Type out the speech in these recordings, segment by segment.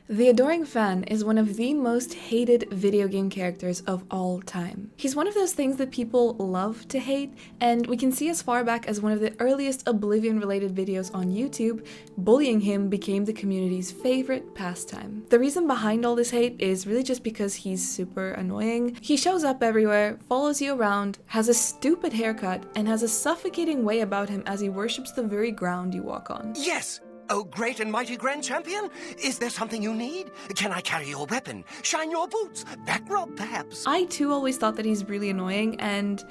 The Adoring Fan is one of the most hated video game characters of all time. He's one of those things that people love to hate, and we can see as far back as one of the earliest Oblivion-related videos on YouTube, bullying him became the community's favorite pastime. The reason behind all this hate is really just because he's super annoying. He shows up everywhere, follows you around, has a stupid haircut, and has a suffocating way about him as he worships the very ground you walk on. Yes! Oh, great and mighty Grand Champion! Is there something you need? Can I carry your weapon? Shine your boots? Back rub, perhaps? I too always thought that he's really annoying, and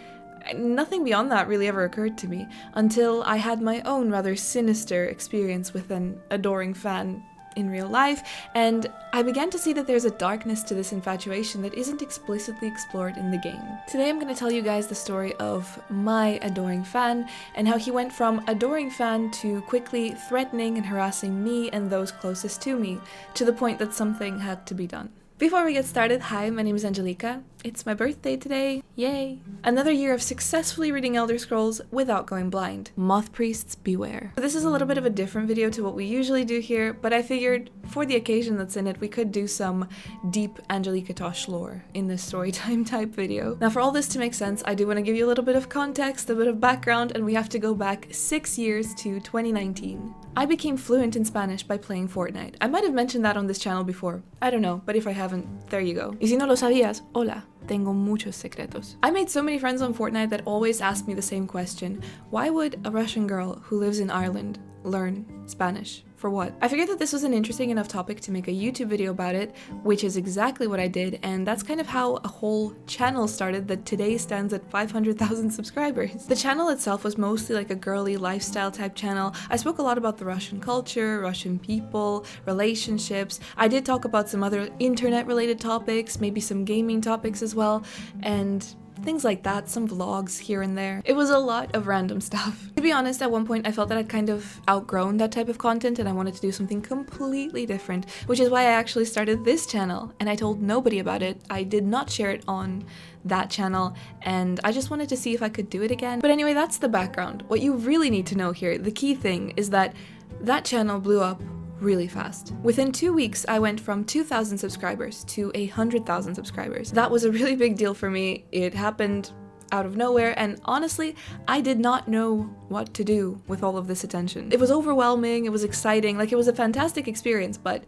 nothing beyond that really ever occurred to me until I had my own rather sinister experience with an adoring fan in real life, and I began to see that there's a darkness to this infatuation that isn't explicitly explored in the game. Today I'm going to tell you guys the story of my adoring fan and how he went from adoring fan to quickly threatening and harassing me and those closest to me, to the point that something had to be done. Before we get started, hi, my name is Angelika. It's my birthday today, yay! Another year of successfully reading Elder Scrolls without going blind. Moth priests beware. This is a little bit of a different video to what we usually do here, but I figured for the occasion that's in it, we could do some deep Angelikatosh lore in this storytime type video. Now for all this to make sense, I do want to give you a little bit of context, a bit of background, and we have to go back 6 years to 2019. I became fluent in Spanish by playing Fortnite. I might have mentioned that on this channel before. I don't know, but if I haven't, there you go. Y si no lo sabías, hola. Tengo muchos secretos. I made so many friends on Fortnite that always asked me the same question. Why would a Russian girl who lives in Ireland learn Spanish? For what? I figured that this was an interesting enough topic to make a YouTube video about it, which is exactly what I did, and that's kind of how a whole channel started that today stands at 500,000 subscribers. The channel itself was mostly like a girly lifestyle type channel. I spoke a lot about the Russian culture, Russian people, relationships. I did talk about some other internet related topics, maybe some gaming topics as well, and things like that, some vlogs here and there. It was a lot of random stuff. To be honest, at one point I felt that I'd kind of outgrown that type of content and I wanted to do something completely different, which is why I actually started this channel, and I told nobody about it. I did not share it on that channel, and I just wanted to see if I could do it again. But anyway, that's the background. What you really need to know here, the key thing, is that that channel blew up really fast. Within 2 weeks, I went from 2,000 subscribers to 100,000 subscribers. That was a really big deal for me. It happened out of nowhere, and honestly, I did not know what to do with all of this attention. It was overwhelming, it was exciting, like it was a fantastic experience, but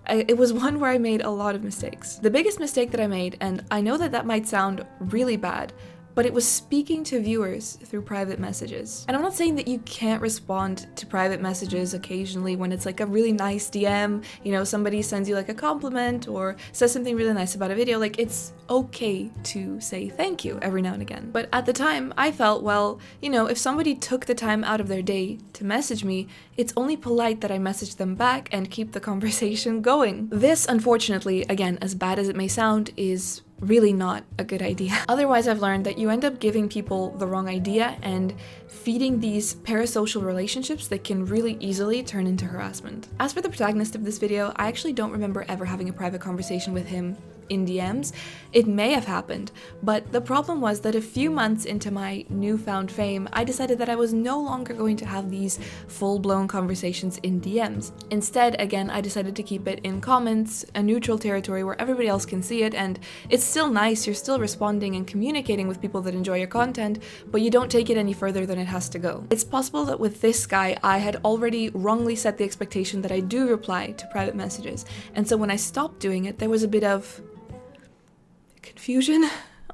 it was one where I made a lot of mistakes. The biggest mistake that I made, and I know that that might sound really bad, but it was speaking to viewers through private messages. And I'm not saying that you can't respond to private messages occasionally when it's like a really nice DM, you know, somebody sends you like a compliment or says something really nice about a video, like it's okay to say thank you every now and again. But at the time, I felt, well, you know, if somebody took the time out of their day to message me, it's only polite that I message them back and keep the conversation going. This, unfortunately, again, as bad as it may sound, is really not a good idea. Otherwise, I've learned that you end up giving people the wrong idea and feeding these parasocial relationships that can really easily turn into harassment. As for the protagonist of this video, I actually don't remember ever having a private conversation with him in DMs. It may have happened, but the problem was that a few months into my newfound fame, I decided that I was no longer going to have these full-blown conversations in DMs. Instead, again, I decided to keep it in comments, a neutral territory where everybody else can see it, and it's still nice, you're still responding and communicating with people that enjoy your content, but you don't take it any further than it has to go. It's possible that with this guy, I had already wrongly set the expectation that I do reply to private messages, and so when I stopped doing it, there was a bit of confusion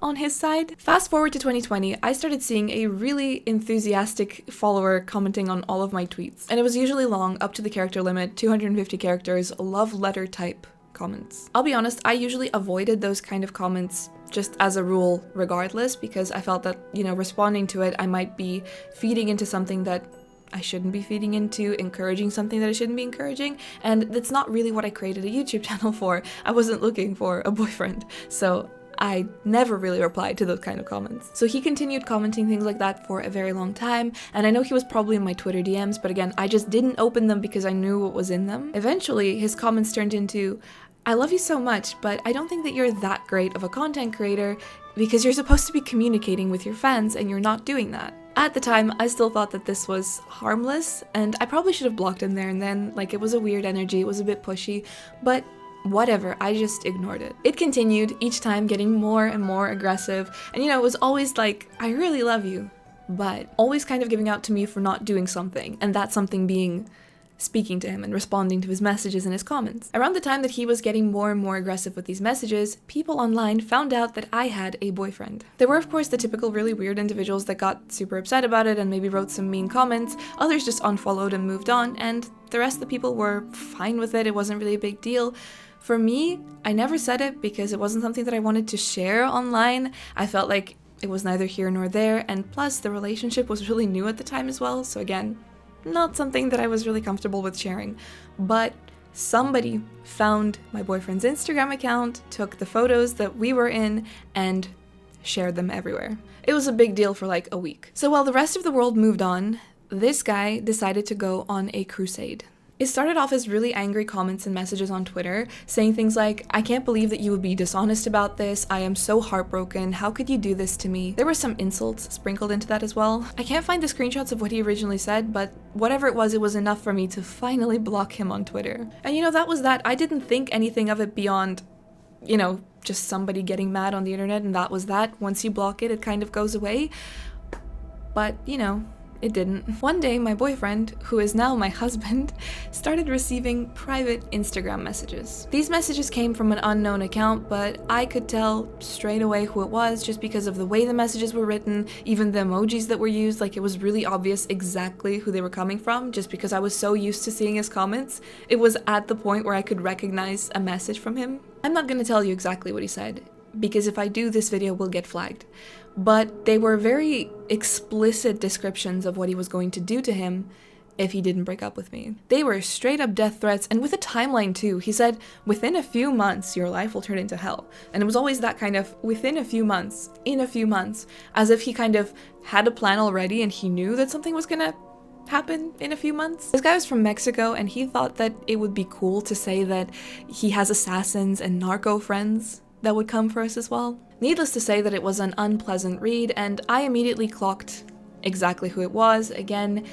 on his side. Fast forward to 2020, I started seeing a really enthusiastic follower commenting on all of my tweets, and it was usually long, up to the character limit, 250 characters, love letter type comments. I'll be honest, I usually avoided those kind of comments just as a rule regardless, because I felt that, you know, responding to it, I might be feeding into something that I shouldn't be feeding into, encouraging something that I shouldn't be encouraging, and that's not really what I created a YouTube channel for. I wasn't looking for a boyfriend, so I never really replied to those kind of comments. So he continued commenting things like that for a very long time, and I know he was probably in my Twitter DMs, but again, I just didn't open them because I knew what was in them. Eventually, his comments turned into, I love you so much, but I don't think that you're that great of a content creator because you're supposed to be communicating with your fans and you're not doing that. At the time, I still thought that this was harmless, and I probably should have blocked him there and then, like it was a weird energy, it was a bit pushy, but whatever, I just ignored it. It continued, each time getting more and more aggressive, and it was always like, I really love you, but always kind of giving out to me for not doing something, and that something being speaking to him and responding to his messages and his comments. Around the time that he was getting more and more aggressive with these messages, people online found out that I had a boyfriend. There were of course the typical really weird individuals that got super upset about it and maybe wrote some mean comments, others just unfollowed and moved on, and the rest of the people were fine with it. It wasn't really a big deal. For me, I never said it because it wasn't something that I wanted to share online. I felt like it was neither here nor there, and plus the relationship was really new at the time as well, so again, not something that I was really comfortable with sharing. But somebody found my boyfriend's Instagram account, took the photos that we were in, and shared them everywhere. It was a big deal for like a week. So while the rest of the world moved on, this guy decided to go on a crusade. It started off as really angry comments and messages on Twitter, saying things like, I can't believe that you would be dishonest about this, I am so heartbroken, how could you do this to me? There were some insults sprinkled into that as well. I can't find the screenshots of what he originally said, but whatever it was enough for me to finally block him on Twitter. And that was that. I didn't think anything of it beyond, just somebody getting mad on the internet, and that was that. Once you block it, it kind of goes away. But, it didn't. One day, my boyfriend, who is now my husband, started receiving private Instagram messages. These messages came from an unknown account, but I could tell straight away who it was just because of the way the messages were written, even the emojis that were used. Like, it was really obvious exactly who they were coming from, just because I was so used to seeing his comments. It was at the point where I could recognize a message from him. I'm not gonna tell you exactly what he said, because if I do, this video will get flagged. But they were very explicit descriptions of what he was going to do to him if he didn't break up with me. They were straight up death threats, and with a timeline too. He said, within a few months, your life will turn into hell. And it was always that kind of, within a few months, in a few months, as if he kind of had a plan already and he knew that something was gonna happen in a few months. This guy was from Mexico, and he thought that it would be cool to say that he has assassins and narco friends that would come for us as well. Needless to say that it was an unpleasant read, and I immediately clocked exactly who it was. Again,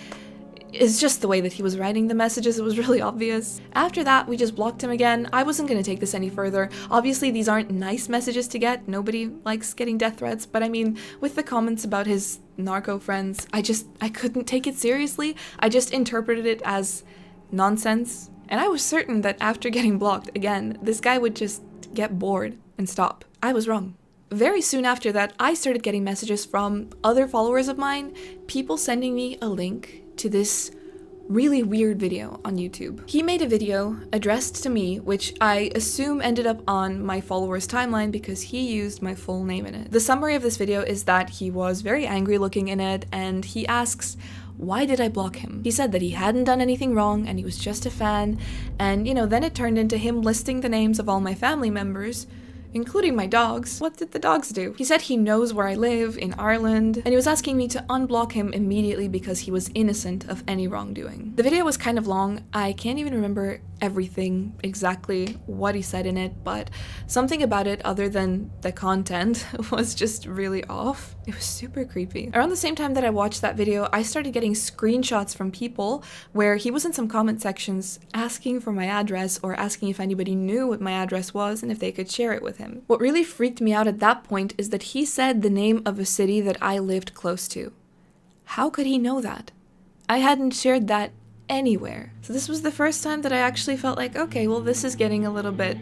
it's just the way that he was writing the messages, it was really obvious. After that, we just blocked him again. I wasn't gonna take this any further. Obviously, these aren't nice messages to get. Nobody likes getting death threats, but I mean, with the comments about his narco friends, I couldn't take it seriously. I just interpreted it as nonsense. And I was certain that after getting blocked again, this guy would just get bored and stop. I was wrong. Very soon after that, I started getting messages from other followers of mine, people sending me a link to this really weird video on YouTube. He made a video addressed to me, which I assume ended up on my followers' timeline because he used my full name in it. The summary of this video is that he was very angry looking in it, and he asks, why did I block him? He said that he hadn't done anything wrong and he was just a fan, and then it turned into him listing the names of all my family members, including my dogs. What did the dogs do? He said he knows where I live, in Ireland, and he was asking me to unblock him immediately because he was innocent of any wrongdoing. The video was kind of long. I can't even remember everything, exactly what he said in it, but something about it other than the content was just really off. It was super creepy. Around the same time that I watched that video, I started getting screenshots from people where he was in some comment sections asking for my address or asking if anybody knew what my address was and if they could share it with him. What really freaked me out at that point is that he said the name of a city that I lived close to. How could he know that? I hadn't shared that anywhere. So this was the first time that I actually felt like, okay, well, this is getting a little bit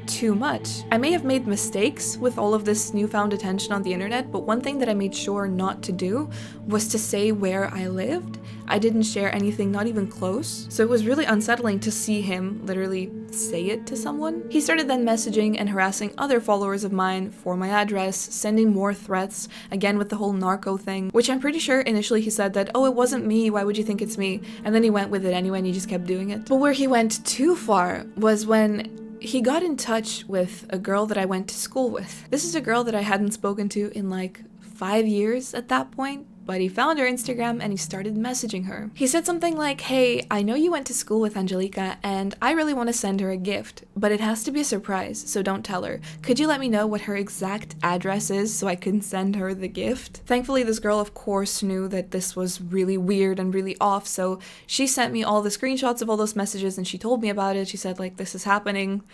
too much. I may have made mistakes with all of this newfound attention on the internet, but one thing that I made sure not to do was to say where I lived. I didn't share anything, not even close. So it was really unsettling to see him literally say it to someone. He started then messaging and harassing other followers of mine for my address, sending more threats, again with the whole narco thing, which I'm pretty sure initially he said that, oh, it wasn't me, why would you think it's me? And then he went with it anyway and he just kept doing it. But where he went too far was when he got in touch with a girl that I went to school with. This is a girl that I hadn't spoken to in like 5 years at that point, but he found her Instagram and he started messaging her. He said something like, hey, I know you went to school with Angelika and I really want to send her a gift, but it has to be a surprise, so don't tell her. Could you let me know what her exact address is so I can send her the gift? Thankfully, this girl, of course, knew that this was really weird and really off, so she sent me all the screenshots of all those messages and she told me about it. She said, like, this is happening.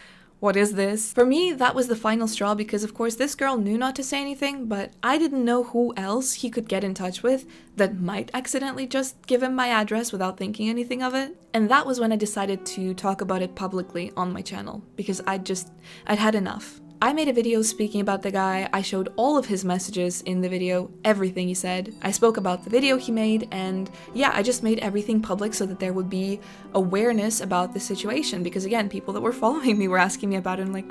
what is this? For me, that was the final straw because of course this girl knew not to say anything, but I didn't know who else he could get in touch with that might accidentally just give him my address without thinking anything of it. And that was when I decided to talk about it publicly on my channel because I'd had enough. I made a video speaking about the guy, I showed all of his messages in the video, everything he said. I spoke about the video he made, and yeah, I just made everything public so that there would be awareness about the situation, because again, people that were following me were asking me about it and like,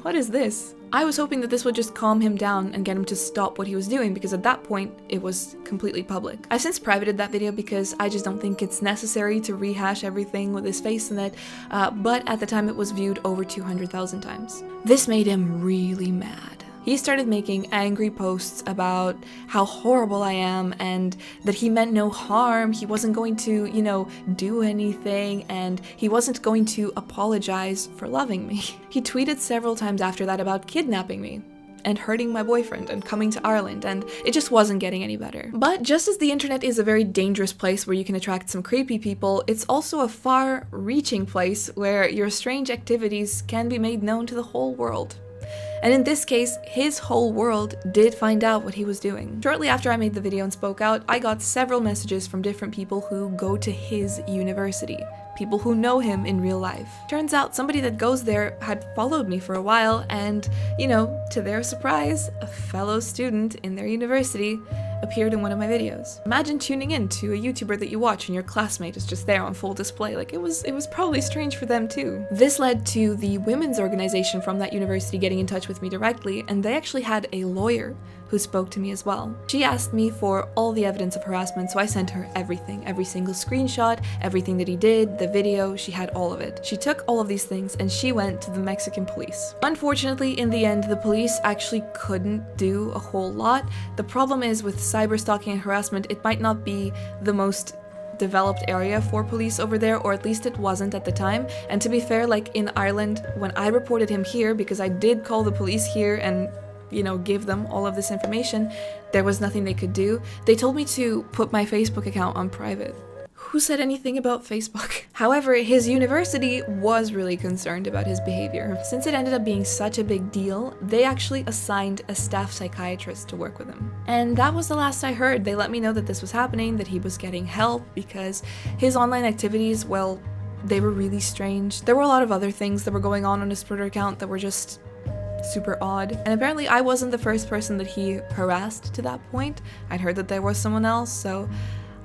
what is this? I was hoping that this would just calm him down and get him to stop what he was doing, because at that point, it was completely public. I've since privated that video because I just don't think it's necessary to rehash everything with his face in it, but at the time it was viewed over 200,000 times. This made him really mad. He started making angry posts about how horrible I am and that he meant no harm, he wasn't going to, you know, do anything, and he wasn't going to apologize for loving me. He tweeted several times after that about kidnapping me and hurting my boyfriend and coming to Ireland, and it just wasn't getting any better. But just as the internet is a very dangerous place where you can attract some creepy people, it's also a far-reaching place where your strange activities can be made known to the whole world. And in this case, his whole world did find out what he was doing. Shortly after I made the video and spoke out, I got several messages from different people who go to his university. People who know him in real life. Turns out somebody that goes there had followed me for a while and, you know, to their surprise, a fellow student in their university appeared in one of my videos. Imagine tuning in to a YouTuber that you watch and your classmate is just there on full display. Like, it was probably strange for them too. This led to the women's organization from that university getting in touch with me directly, and they actually had a lawyer who spoke to me as well. She asked me for all the evidence of harassment, so I sent her everything, every single screenshot, everything that he did, the video, she had all of it. She took all of these things and she went to the Mexican police. Unfortunately, in the end, the police actually couldn't do a whole lot. The problem is with cyber stalking and harassment, it might not be the most developed area for police over there, or at least it wasn't at the time. And to be fair, like in Ireland, when I reported him here, because I did call the police here and, you know, give them all of this information, there was nothing they could do. They told me to put my Facebook account on private. Who said anything about Facebook? However, his university was really concerned about his behavior. Since it ended up being such a big deal, they actually assigned a staff psychiatrist to work with him. And that was the last I heard. They let me know that this was happening, that he was getting help, because his online activities, well, they were really strange. There were a lot of other things that were going on his Twitter account that were just super odd. And apparently I wasn't the first person that he harassed to that point. I'd heard that there was someone else, so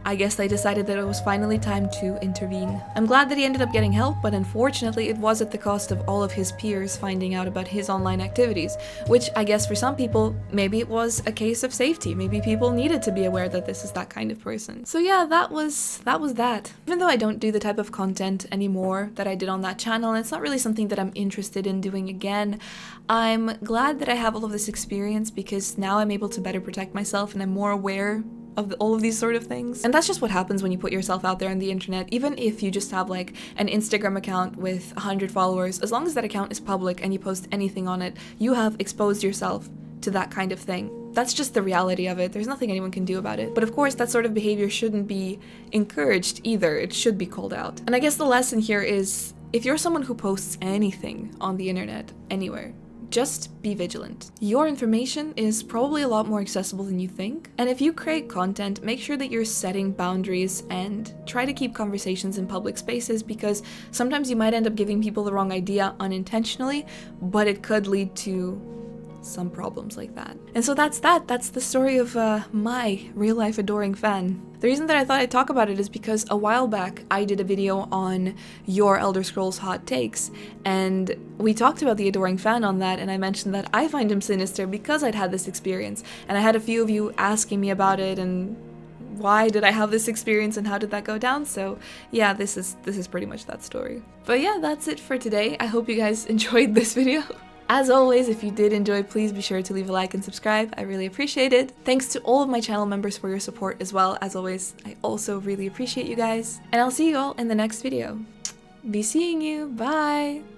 I guess they decided that it was finally time to intervene. I'm glad that he ended up getting help, but unfortunately it was at the cost of all of his peers finding out about his online activities, which I guess for some people, maybe it was a case of safety. Maybe people needed to be aware that this is that kind of person. So yeah, that was that. Even though I don't do the type of content anymore that I did on that channel, and it's not really something that I'm interested in doing again, I'm glad that I have all of this experience because now I'm able to better protect myself and I'm more aware of all of these sort of things. And that's just what happens when you put yourself out there on the internet. Even if you just have like an Instagram account with 100 followers, as long as that account is public and you post anything on it, you have exposed yourself to that kind of thing. That's just the reality of it. There's nothing anyone can do about it. But of course, that sort of behavior shouldn't be encouraged either. It should be called out. And I guess the lesson here is, if you're someone who posts anything on the internet, anywhere, just be vigilant. Your information is probably a lot more accessible than you think, and if you create content, make sure that you're setting boundaries and try to keep conversations in public spaces, because sometimes you might end up giving people the wrong idea unintentionally, but it could lead to some problems like that. And so that's the story of my real life adoring fan. The reason that I thought I'd talk about it is because a while back I did a video on your Elder Scrolls hot takes, and we talked about the adoring fan on that, and I mentioned that I find him sinister because I'd had this experience, and I had a few of you asking me about it and why did I have this experience and how did that go down. So yeah, this is pretty much that story. But yeah, that's it for today. I hope you guys enjoyed this video. As always, if you did enjoy, please be sure to leave a like and subscribe. I really appreciate it. Thanks to all of my channel members for your support as well. As always, I also really appreciate you guys. And I'll see you all in the next video. Be seeing you. Bye!